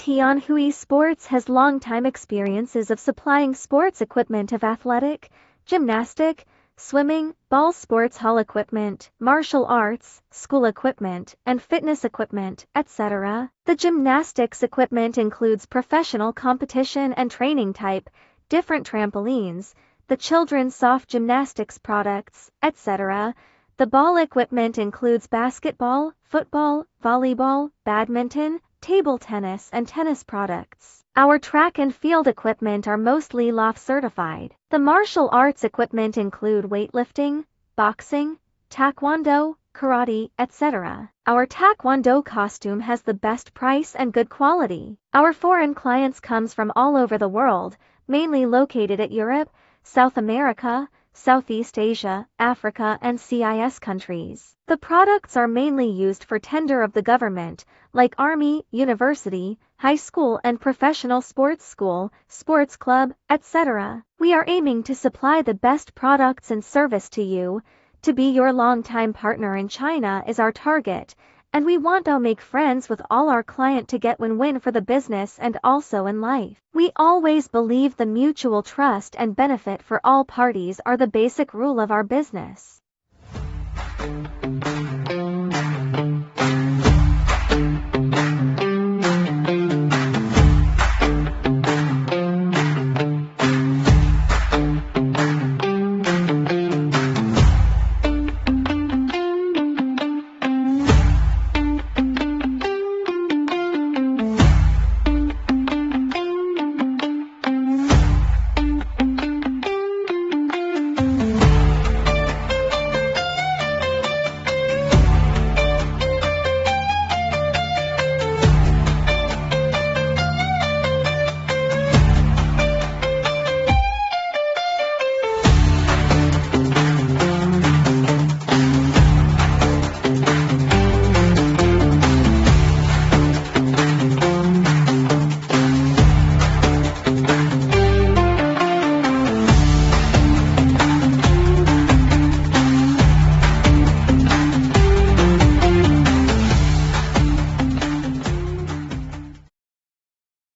Tianhui Sports has long-time experiences of supplying sports equipment of athletic, gymnastic, swimming, ball sports hall equipment, martial arts, school equipment, and fitness equipment, etc. The gymnastics equipment includes professional competition and training type, different trampolines, the children's soft gymnastics products, etc. The ball equipment includes basketball, football, volleyball, badminton, table tennis and tennis products. Our track and field equipment are mostly LOF certified. The martial arts equipment include weightlifting, boxing, taekwondo, karate, etc. Our taekwondo costume has the best price and good quality. Our foreign clients comes from all over the world, mainly located at Europe, South America, Southeast Asia, Africa and CIS countries. The products are mainly used for tender of the government, like army, university, high school and professional sports school, sports club, etc. We are aiming to supply the best products and service to you. To be your long-time partner in China is our target, and we want to make friends with all our client to get win-win for the business and also in life. We always believe the mutual trust and benefit for all parties are the basic rule of our business.